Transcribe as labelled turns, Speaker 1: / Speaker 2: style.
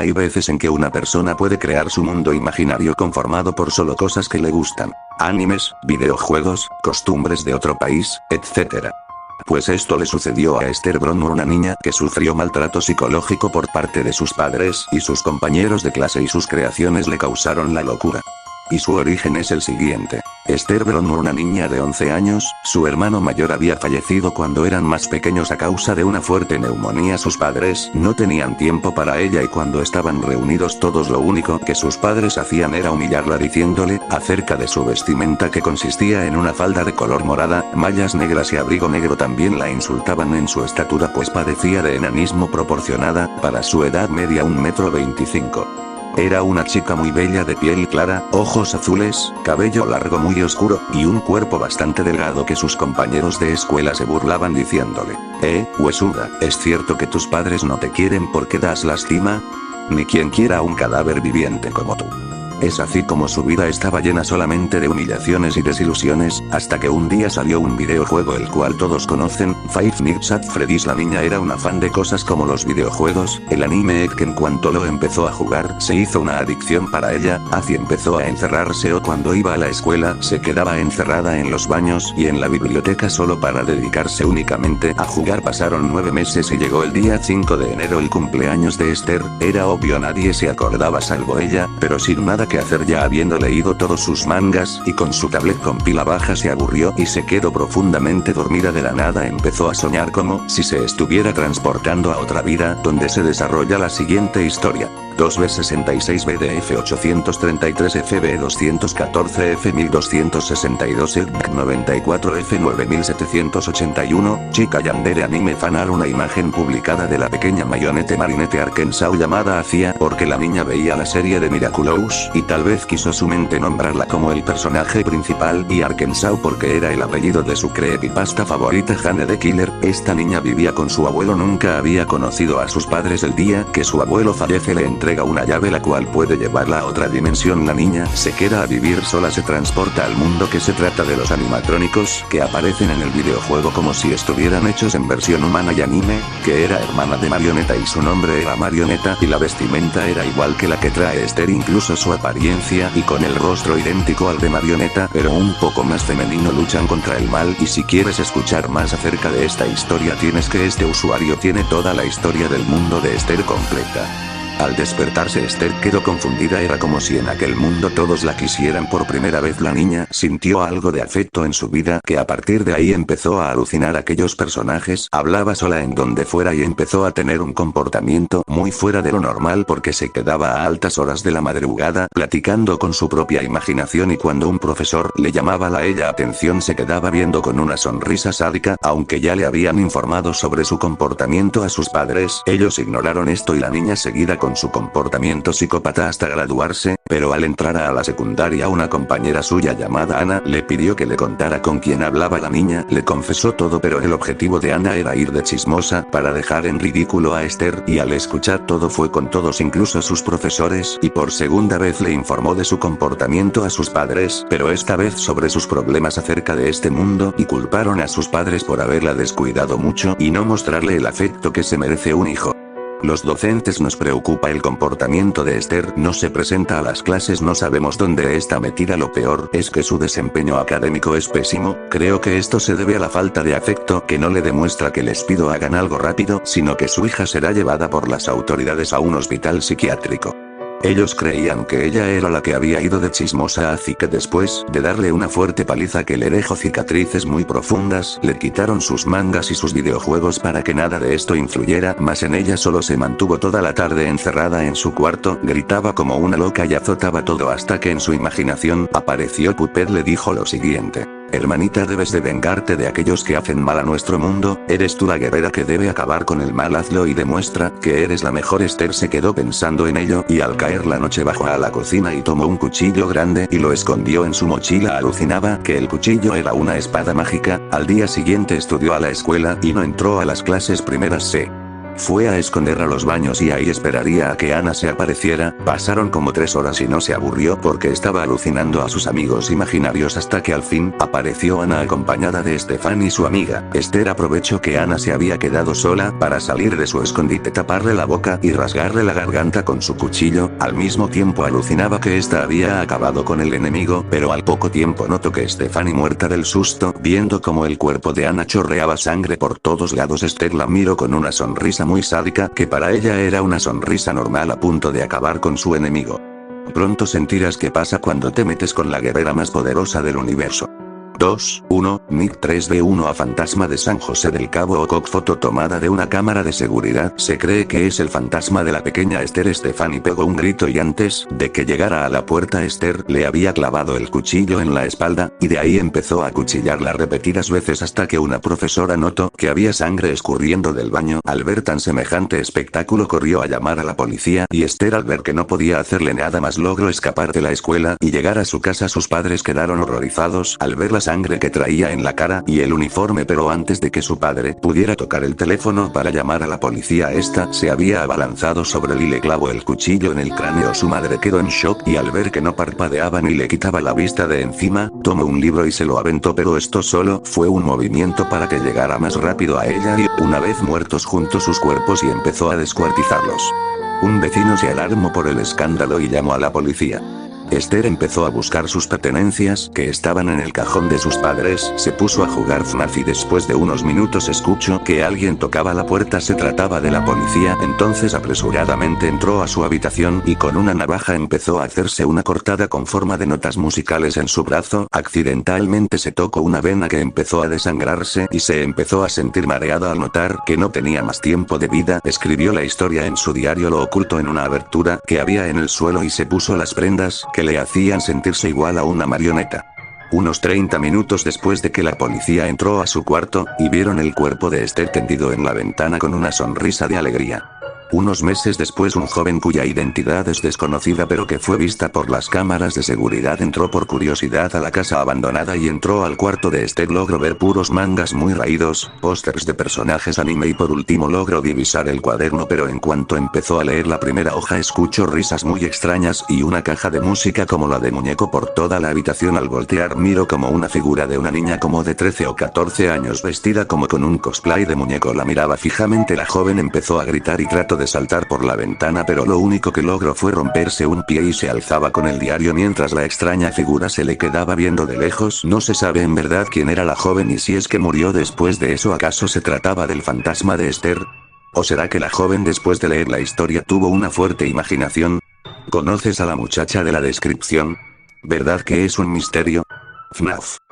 Speaker 1: Hay veces en que una persona puede crear su mundo imaginario conformado por solo cosas que le gustan. Animes, videojuegos, costumbres de otro país, etc. Pues esto le sucedió a Esther Bronwyn, una niña que sufrió maltrato psicológico por parte de sus padres y sus compañeros de clase, y sus creaciones le causaron la locura. Y su origen es el siguiente. Esther Bronwyn, una niña de 11 años, su hermano mayor había fallecido cuando eran más pequeños a causa de una fuerte neumonía. Sus padres no tenían tiempo para ella, y cuando estaban reunidos todos, lo único que sus padres hacían era humillarla diciéndole acerca de su vestimenta, que consistía en una falda de color morada, mallas negras y abrigo negro. También la insultaban en su estatura, pues padecía de enanismo proporcionada, para su edad media 1,25 m. Era una chica muy bella, de piel clara, ojos azules, cabello largo muy oscuro, y un cuerpo bastante delgado, que sus compañeros de escuela se burlaban diciéndole: huesuda, ¿es cierto que tus padres no te quieren porque das lástima? Ni quien quiera a un cadáver viviente como tú. Es así como su vida estaba llena solamente de humillaciones y desilusiones, hasta que un día salió un videojuego el cual todos conocen, Five Nights at Freddy's. La niña era una fan de cosas como los videojuegos, el anime, que en cuanto lo empezó a jugar se hizo una adicción para ella, así empezó a encerrarse, o cuando iba a la escuela se quedaba encerrada en los baños y en la biblioteca solo para dedicarse únicamente a jugar. Pasaron 9 meses y llegó el día 5 de enero, el cumpleaños de Esther. Era obvio, nadie se acordaba salvo ella, pero sin nada que hacer, ya habiendo leído todos sus mangas y con su tablet con pila baja, se aburrió y se quedó profundamente dormida. De la nada empezó a soñar como si se estuviera transportando a otra vida, donde se desarrolla la siguiente historia. 2B66 BDF 833 FB 214 F 1262 EDC 94 F 9781, chica yandere anime fanal. Una imagen publicada de la pequeña Mayonette Marinette Arkansas llamada Acia, porque la niña veía la serie de Miraculous y tal vez quiso su mente nombrarla como el personaje principal, y Arkansas porque era el apellido de su creepypasta favorita, Jane the Killer. Esta niña vivía con su abuelo, nunca había conocido a sus padres. El día que su abuelo fallece le entrega una llave la cual puede llevarla a otra dimensión. La niña se queda a vivir sola, se transporta al mundo, que se trata de los animatrónicos que aparecen en el videojuego como si estuvieran hechos en versión humana y anime, que era hermana de Marioneta y su nombre era Marioneta, y la vestimenta era igual que la que trae Esther, incluso su apariencia, y con el rostro idéntico al de Marioneta, pero un poco más femenino. Luchan contra el mal, y si quieres escuchar más acerca de esta historia tienes que este usuario tiene toda la historia del mundo de Esther completa. Al despertarse, Esther quedó confundida, era como si en aquel mundo todos la quisieran. Por primera vez la niña sintió algo de afecto en su vida, que a partir de ahí empezó a alucinar aquellos personajes, hablaba sola en donde fuera y empezó a tener un comportamiento muy fuera de lo normal, porque se quedaba a altas horas de la madrugada platicando con su propia imaginación, y cuando un profesor le llamaba a ella atención se quedaba viendo con una sonrisa sádica. Aunque ya le habían informado sobre su comportamiento a sus padres, ellos ignoraron esto y la niña seguida con su comportamiento psicópata hasta graduarse, pero al entrar a la secundaria una compañera suya llamada Ana le pidió que le contara con quién hablaba. La niña le confesó todo, pero el objetivo de Ana era ir de chismosa para dejar en ridículo a Esther, y al escuchar todo fue con todos, incluso sus profesores, y por segunda vez le informó de su comportamiento a sus padres, pero esta vez sobre sus problemas acerca de este mundo, y culparon a sus padres por haberla descuidado mucho y no mostrarle el afecto que se merece un hijo. Los docentes nos preocupa el comportamiento de Esther, no se presenta a las clases, no sabemos dónde está metida. Lo peor es que su desempeño académico es pésimo. Creo que esto se debe a la falta de afecto que no le demuestra. Que les pido hagan algo rápido, sino que su hija será llevada por las autoridades a un hospital psiquiátrico. Ellos creían que ella era la que había ido de chismosa, así que después de darle una fuerte paliza que le dejó cicatrices muy profundas, le quitaron sus mangas y sus videojuegos para que nada de esto influyera más en ella. Solo se mantuvo toda la tarde encerrada en su cuarto, gritaba como una loca y azotaba todo hasta que en su imaginación apareció Puppet. Le dijo lo siguiente: hermanita, debes de vengarte de aquellos que hacen mal a nuestro mundo, eres tú la guerrera que debe acabar con el mal, hazlo y demuestra que eres la mejor. Esther se quedó pensando en ello, y al caer la noche bajó a la cocina y tomó un cuchillo grande y lo escondió en su mochila. Alucinaba que el cuchillo era una espada mágica. Al día siguiente estudió a la escuela y no entró a las clases primeras. Se Fue a esconder a los baños y ahí esperaría a que Ana se apareciera. Pasaron como 3 horas y no se aburrió porque estaba alucinando a sus amigos imaginarios hasta que al fin apareció Ana acompañada de Stefan y su amiga. Esther aprovechó que Ana se había quedado sola para salir de su escondite, taparle la boca y rasgarle la garganta con su cuchillo. Al mismo tiempo alucinaba que esta había acabado con el enemigo, pero al poco tiempo notó que Stefani, muerta del susto, viendo como el cuerpo de Ana chorreaba sangre por todos lados, Esther la miró con una sonrisa muy sádica que para ella era una sonrisa normal a punto de acabar con su enemigo. Pronto sentirás qué pasa cuando te metes con la guerrera más poderosa del universo. 2, 1, Nick 3B1 a Fantasma de San José del Cabo Ocock. Foto tomada de una cámara de seguridad. Se cree que es el fantasma de la pequeña Esther. Stefani pegó un grito y antes de que llegara a la puerta Esther le había clavado el cuchillo en la espalda, y de ahí empezó a acuchillarla repetidas veces hasta que una profesora notó que había sangre escurriendo del baño. Al ver tan semejante espectáculo corrió a llamar a la policía y Esther, al ver que no podía hacerle nada más, logró escapar de la escuela y llegar a su casa. Sus padres quedaron horrorizados al ver la sangre que traía en la cara y el uniforme, pero antes de que su padre pudiera tocar el teléfono para llamar a la policía, esta se había abalanzado sobre él y le clavó el cuchillo en el cráneo. Su madre quedó en shock y al ver que no parpadeaba ni le quitaba la vista de encima, tomó un libro y se lo aventó, pero esto solo fue un movimiento para que llegara más rápido a ella y, una vez muertos, juntó sus cuerpos y empezó a descuartizarlos. Un vecino se alarmó por el escándalo y llamó a la policía. Esther empezó a buscar sus pertenencias que estaban en el cajón de sus padres, se puso a jugar FNAF y después de unos minutos escuchó que alguien tocaba la puerta. Se trataba de la policía, entonces apresuradamente entró a su habitación y con una navaja empezó a hacerse una cortada con forma de notas musicales en su brazo. Accidentalmente se tocó una vena que empezó a desangrarse y se empezó a sentir mareada al notar que no tenía más tiempo de vida. Escribió la historia en su diario, lo ocultó en una abertura que había en el suelo y se puso las prendas que le hacían sentirse igual a una marioneta. Unos 30 minutos después de que la policía entró a su cuarto, y vieron el cuerpo de Esther tendido en la ventana con una sonrisa de alegría. Unos meses después, un joven cuya identidad es desconocida pero que fue vista por las cámaras de seguridad entró por curiosidad a la casa abandonada y entró al cuarto de Esther. Logró ver puros mangas muy raídos, pósters de personajes anime y por último logró divisar el cuaderno, pero en cuanto empezó a leer la primera hoja escuchó risas muy extrañas y una caja de música como la de muñeco por toda la habitación. Al voltear miró como una figura de una niña como de 13 o 14 años vestida como con un cosplay de muñeco la miraba fijamente. La joven empezó a gritar y trató de saltar por la ventana, pero lo único que logró fue romperse un pie y se alzaba con el diario mientras la extraña figura se le quedaba viendo de lejos. No se sabe en verdad quién era la joven y si es que murió después de eso. ¿Acaso se trataba del fantasma de Esther? ¿O será que la joven después de leer la historia tuvo una fuerte imaginación? ¿Conoces a la muchacha de la descripción? ¿Verdad que es un misterio? FNAF